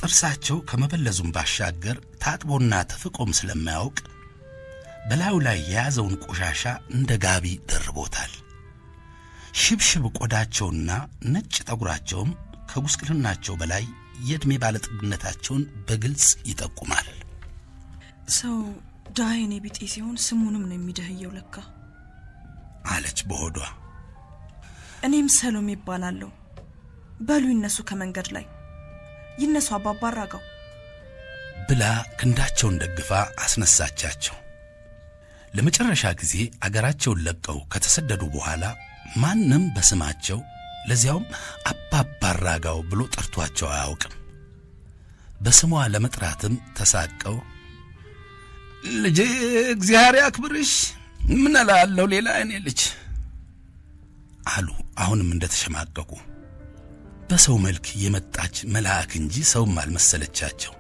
ጥርሳቸው ከመበለዙም ባሻገር ታጥቦና ተፍቆም ስለማያውቅ በላዩ ላይ የያዘውን ቆሻሻ እንደ ጋቢ ደርቦታል። ሽብሽብ ቆዳቸውና ነጭ ጠጉራቸውም ከጉስቅልናቸው በላይ የዕድሜ ባለጥግነታቸውን በግልጽ ይጠቁማል። ሰው ዳይኔ ቢጤ ሲሆን ስሙንም ነው የሚደህየው ለካ አለች በሆዷ። እኔም ሰሎሜ ይባላለሁ። በሉ ይነሱ ከመንገድ ላይ ይነሱ አባባ አራጋው ብላ ክንዳቸውን ደግፋ አስነሳቻቸው። ለመጨረሻ ጊዜ አገራቸውን ለቀው ከተሰደዱ በኋላ ማንም በስማቸው ለዚያውም አባባ አራጋው ብሎ ጠርቷቸው አያውቅም። በስሟ ለመጥራትም ተሳቀው ልጄ እግዚአብሔር ያክብርሽ ምን እላለሁ ሌላ እኔ ልጅ አሉ። አሁንም እንደተሸማቀቁ በሰው መልክ የመጣች መልአክ እንጂ ሰውም አልመሰለቻቸው።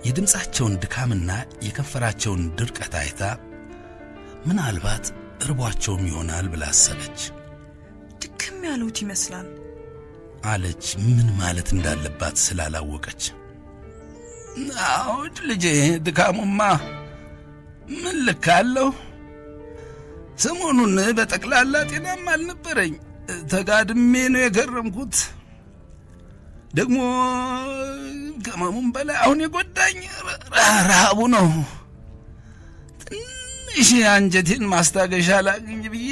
የድምጻቸውን ድካምና የከንፈራቸውን ድርቀት አይታ ምናልባት እርቧቸውም ይሆናል ብላ አሰበች። ድክም ያሉት ይመስላል አለች ምን ማለት እንዳለባት ስላላወቀች። አዎድ ልጄ ድካሙማ ምን ልካለሁ። ሰሞኑን በጠቅላላ ጤናም አልነበረኝ። ተጋድሜ ነው የገረምኩት። ደግሞ ከመሙም በላይ አሁን የጎዳኝ ረሃቡ ነው። ትንሽ አንጀቴን ማስታገሻ ላግኝ ብዬ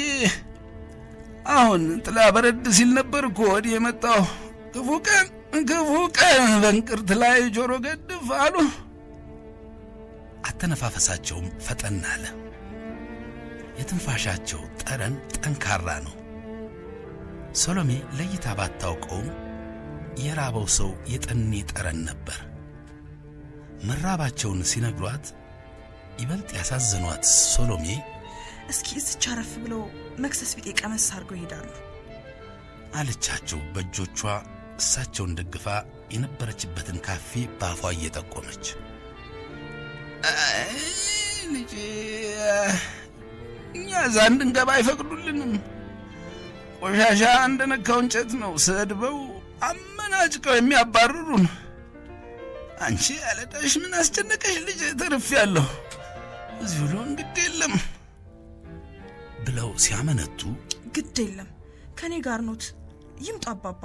አሁን ጥላ በረድ ሲል ነበር እኮ ወዲህ የመጣው። ክፉ ቀን በእንቅርት ላይ ጆሮ ገድፍ አሉ። አተነፋፈሳቸውም ፈጠን አለ። የትንፋሻቸው ጠረን ጠንካራ ነው። ሰሎሜ ለይታ ባታውቀውም የራበው ሰው የጠኔ ጠረን ነበር። መራባቸውን ሲነግሯት ይበልጥ ያሳዘኗት ሰሎሜ እስኪ እዚች አረፍ ብለው መክሰስ ቢጤ ቀመስ አድርገው ይሄዳሉ አለቻቸው። በእጆቿ እሳቸውን ደግፋ የነበረችበትን ካፌ ባፏ እየጠቆመች ልጄ እኛ እዛ እንድንገባ አይፈቅዱልንም። ቆሻሻ እንደነካው እንጨት ነው ሰድበው አመናጭቀው የሚያባርሩን። አንቺ ያለዳሽ ምን አስጨነቀሽ ልጄ? ተርፌያለሁ። እዚሁ ሎን ግድ የለም ብለው ሲያመነቱ ግድ የለም ከኔ ጋር ኖት ይምጡ አባባ።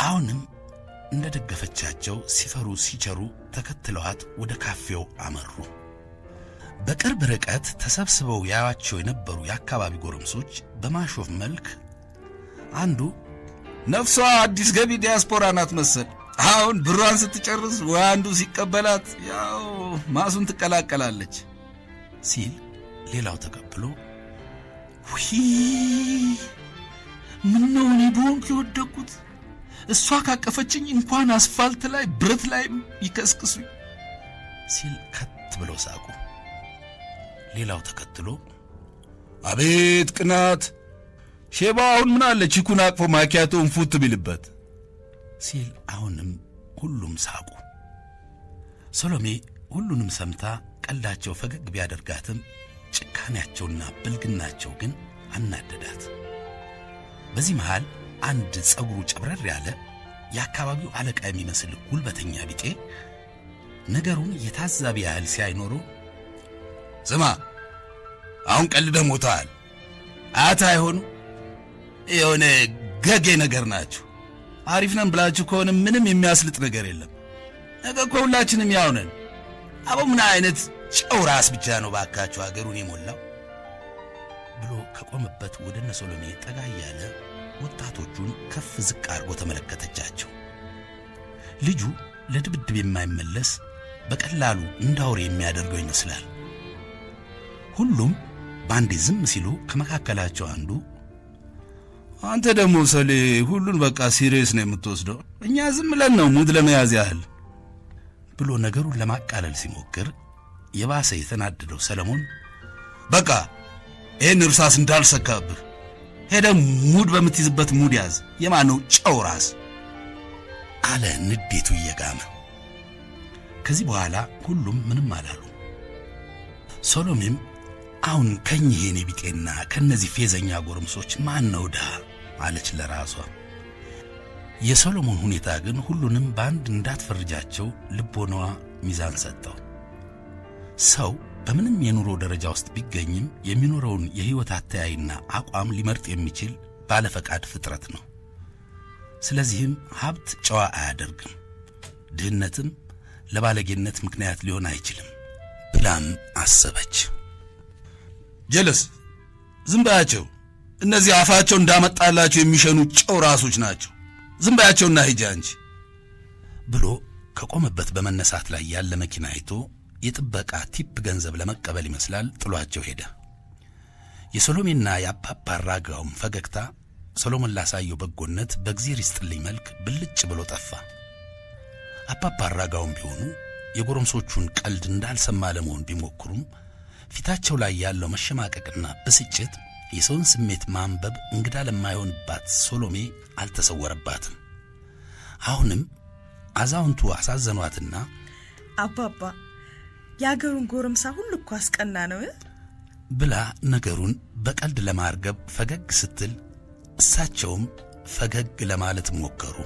አሁንም እንደደገፈቻቸው ሲፈሩ ሲቸሩ ተከትለዋት ወደ ካፌው አመሩ። በቅርብ ርቀት ተሰብስበው ያያቸው የነበሩ የአካባቢ ጎረምሶች በማሾፍ መልክ አንዱ ነፍሷ አዲስ ገቢ ዲያስፖራ ናት መሰል አሁን ብሯን ስትጨርስ ወይ አንዱ ሲቀበላት ያው ማሱን ትቀላቀላለች ሲል፣ ሌላው ተቀብሎ ውይ ምን ነው እኔ ቦንክ ይወደቁት እሷ ካቀፈችኝ እንኳን አስፋልት ላይ ብረት ላይ ይከስክሱኝ ሲል ከት ብለው ሳቁ። ሌላው ተከትሎ አቤት ቅናት ሼባውን ምን አለ ቺኩን አቅፎ ማኪያቶን ፉት ቢልበት ሲል አሁንም ሁሉም ሳቁ። ሰሎሜ ሁሉንም ሰምታ ቀልዳቸው ፈገግ ቢያደርጋትም ጭካኔያቸውና ብልግናቸው ግን አናደዳት። በዚህ መሃል አንድ ጸጉሩ ጨብረር ያለ የአካባቢው አለቃ የሚመስል ጉልበተኛ ቢጤ ነገሩን የታዛቢ ያህል ሲያይኖሩ ስማ አሁን ቀልደህ ሞታል አታ አይሆኑ የሆነ ገጌ ነገር ናችሁ። አሪፍ ነን ብላችሁ ከሆነ ምንም የሚያስልጥ ነገር የለም። ነገ እኮ ሁላችንም ያው ነን። አቦ ምን አይነት ጨው ራስ ብቻ ነው ባካችሁ ሀገሩን የሞላው ብሎ ከቆመበት ወደ እነ ሰሎሜ ጠጋ ያለ ወጣቶቹን ከፍ ዝቅ አድርጎ ተመለከተቻቸው። ልጁ ለድብድብ የማይመለስ በቀላሉ እንዳውሬ የሚያደርገው ይመስላል። ሁሉም ባንዴ ዝም ሲሉ ከመካከላቸው አንዱ አንተ ደግሞ ሰሌ ሁሉን በቃ ሲሪየስ ነው የምትወስደው፣ እኛ ዝም ብለን ነው ሙድ ለመያዝ ያህል ብሎ ነገሩን ለማቃለል ሲሞክር የባሰ የተናደደው ሰለሞን በቃ ይሄን እርሳስ እንዳልሰካብህ ሄደ ሙድ በምትይዝበት ሙድ ያዝ፣ የማነው ጨው ራስ አለ ንዴቱ እየጋመ። ከዚህ በኋላ ሁሉም ምንም አላሉ። ሰሎሜም አሁን ከኚህ የኔ ቢጤና ከነዚህ ፌዘኛ ጎረምሶች ማን ነው ዳ አለች ለራሷ። የሶሎሞን ሁኔታ ግን ሁሉንም ባንድ እንዳትፈርጃቸው ልቦናዋ ሚዛን ሰጠው። ሰው በምንም የኑሮ ደረጃ ውስጥ ቢገኝም የሚኖረውን የህይወት አተያይና አቋም ሊመርጥ የሚችል ባለፈቃድ ፍጥረት ነው። ስለዚህም ሀብት ጨዋ አያደርግም፣ ድህነትም ለባለጌነት ምክንያት ሊሆን አይችልም ብላም አሰበች። ጀለስ ዝም በያቸው፣ እነዚህ አፋቸው እንዳመጣላቸው የሚሸኑ ጨው ራሶች ናቸው፣ ዝም በያቸውና ሂጂ አንቺ ብሎ ከቆመበት በመነሳት ላይ ያለ መኪና አይቶ የጥበቃ ቲፕ ገንዘብ ለመቀበል ይመስላል ጥሏቸው ሄደ። የሶሎሜና የአባባ አራጋውም ፈገግታ ሶሎሞን ላሳየው በጎነት በእግዚአብሔር ይስጥልኝ መልክ ብልጭ ብሎ ጠፋ። አባባ አራጋውም ቢሆኑ የጎረምሶቹን ቀልድ እንዳልሰማ ለመሆን ቢሞክሩም ፊታቸው ላይ ያለው መሸማቀቅና ብስጭት የሰውን ስሜት ማንበብ እንግዳ ለማይሆንባት ሶሎሜ አልተሰወረባትም። አሁንም አዛውንቱ አሳዘኗትና አባባ ያገሩን ጎረምሳ ሁሉ እኮ አስቀና ነው ብላ ነገሩን በቀልድ ለማርገብ ፈገግ ስትል እሳቸውም ፈገግ ለማለት ሞከሩ፣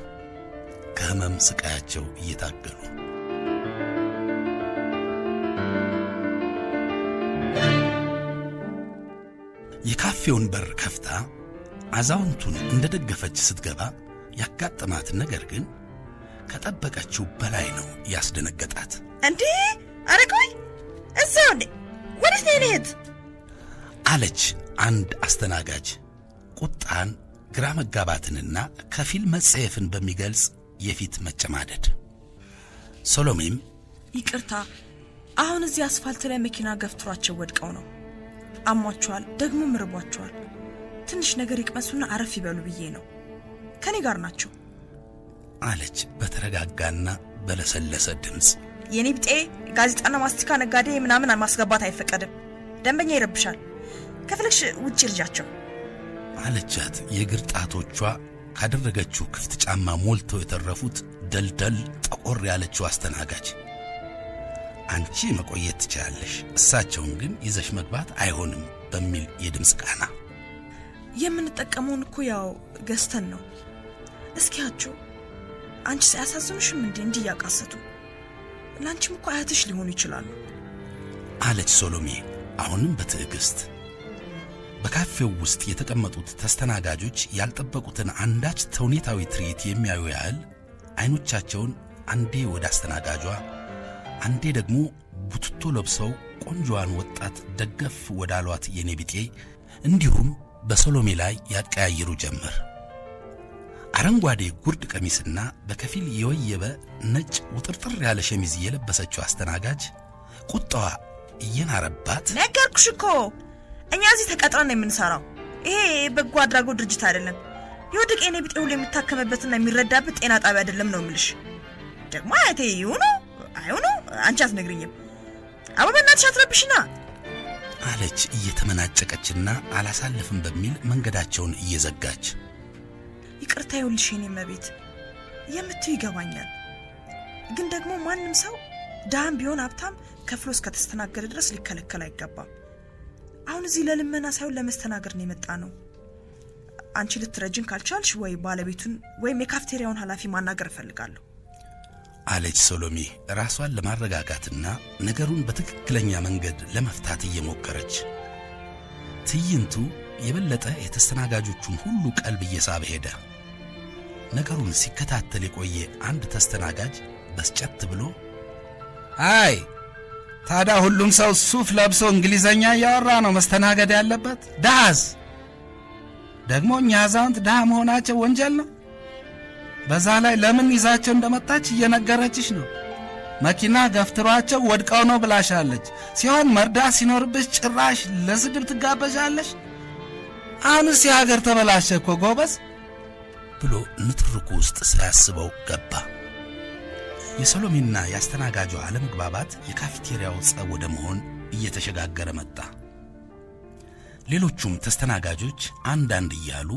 ከህመም ስቃያቸው እየታገሉ። የካፌውን በር ከፍታ አዛውንቱን እንደደገፈች ስትገባ ያጋጠማት ነገር ግን ከጠበቀችው በላይ ነው ያስደነገጣት። እንዴ አረቆይ እዛው እንዴ ወዴት ነው የሄድት? አለች አንድ አስተናጋጅ ቁጣን፣ ግራ መጋባትንና ከፊል መጸየፍን በሚገልጽ የፊት መጨማደድ። ሶሎሜም ይቅርታ፣ አሁን እዚህ አስፋልት ላይ መኪና ገፍትሯቸው ወድቀው ነው። አሟቸዋል፣ ደግሞ ምርቧቸዋል። ትንሽ ነገር ይቅመሱና አረፍ ይበሉ ብዬ ነው። ከኔ ጋር ናቸው አለች በተረጋጋና በለሰለሰ ድምጽ። የኔ ብጤ ጋዜጣና ማስቲካ ነጋዴ ምናምን ማስገባት አይፈቀድም፣ ደንበኛ ይረብሻል። ከፈለግሽ ውጪ ልጃቸው አለቻት። የእግር ጣቶቿ ካደረገችው ክፍት ጫማ ሞልተው የተረፉት ደልደል ጠቆር ያለችው አስተናጋጅ። አንቺ መቆየት ትችላለሽ፣ እሳቸውን ግን ይዘሽ መግባት አይሆንም በሚል የድምጽ ቃና። የምንጠቀመውን እኮ ያው ገዝተን ነው። እስኪያቸው አንቺ ሳያሳዝኑሽም እንዴ ያቃሰቱ? ላንቺም እኮ አያትሽ ሊሆኑ ይችላሉ አለች ሶሎሜ አሁንም በትዕግስት። በካፌው ውስጥ የተቀመጡት ተስተናጋጆች ያልጠበቁትን አንዳች ተውኔታዊ ትርኢት የሚያዩ ያህል አይኖቻቸውን አንዴ ወደ አስተናጋጇ አንዴ ደግሞ ቡትቶ ለብሰው ቆንጆዋን ወጣት ደገፍ ወዳሏት የኔቢጤ እንዲሁም በሶሎሜ ላይ ያቀያይሩ ጀመር። አረንጓዴ ጉርድ ቀሚስና በከፊል የወየበ ነጭ ውጥርጥር ያለ ሸሚዝ የለበሰችው አስተናጋጅ ቁጣዋ እየናረባት፣ ነገርኩሽ እኮ እኛ እዚህ ተቀጥረን ነው የምንሰራው። ይሄ በጎ አድራጎት ድርጅት አይደለም። የወደቀ የኔቢጤ ሁሉ የሚታከመበትና የሚረዳበት ጤና ጣቢያ አይደለም ነው የምልሽ። ደግሞ አያቴ ይሁኑ አይሁኑ አንቺ አትነግሪኝም። አበበናትሽ አትረብሽና አለች እየተመናጨቀችና አላሳልፍም በሚል መንገዳቸውን እየዘጋች። ይቅርታ ይውልሽ የኔ መቤት የምትይ ይገባኛል። ግን ደግሞ ማንም ሰው ዳም ቢሆን ሀብታም ከፍሎ እስከተስተናገደ ድረስ ሊከለከል አይገባም። አሁን እዚህ ለልመና ሳይሆን ለመስተናገድ ነው የመጣ ነው። አንቺ ልትረጅን ካልቻልሽ ወይ ባለቤቱን ወይም የካፍቴሪያውን ኃላፊ ማናገር እፈልጋለሁ አለች ሶሎሜ ራሷን ለማረጋጋትና ነገሩን በትክክለኛ መንገድ ለመፍታት እየሞከረች። ትዕይንቱ የበለጠ የተስተናጋጆቹን ሁሉ ቀልብ እየሳበ ሄደ። ነገሩን ሲከታተል የቆየ አንድ ተስተናጋጅ በስጨት ብሎ አይ ታዲያ ሁሉም ሰው ሱፍ ለብሶ እንግሊዘኛ ያወራ ነው መስተናገድ ያለበት? ዳዝ ደግሞ እኛ አዛውንት ዳ መሆናቸው ወንጀል ነው። በዛ ላይ ለምን ይዛቸው እንደመጣች እየነገረችሽ ነው። መኪና ገፍትሯቸው ወድቀው ነው ብላሻለች። ሲሆን መርዳት ሲኖርብሽ ጭራሽ ለስድብ ትጋበዣለሽ። አሁንስ የሀገር ተበላሸ እኮ ጎበዝ ብሎ ንትርኩ ውስጥ ሳያስበው ገባ። የሶሎሜና ያስተናጋጇ አለመግባባት የካፌቴሪያው ጸብ ወደ መሆን እየተሸጋገረ መጣ። ሌሎቹም ተስተናጋጆች አንዳንድ እያሉ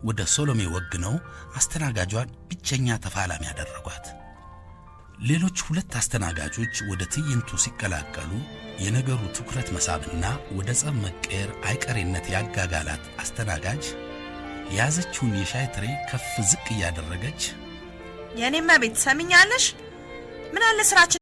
ወደ ሶሎሜ ወግነው አስተናጋጇን ብቸኛ ተፋላሚ ያደረጓት። ሌሎች ሁለት አስተናጋጆች ወደ ትዕይንቱ ሲቀላቀሉ የነገሩ ትኩረት መሳብና ወደ ጸብ መቀየር አይቀሬነት ያጋጋላት አስተናጋጅ የያዘችውን የሻይ ትሬ ከፍ ዝቅ እያደረገች የኔ መቤት ሰሚኛለሽ? ምን አለ ስራችን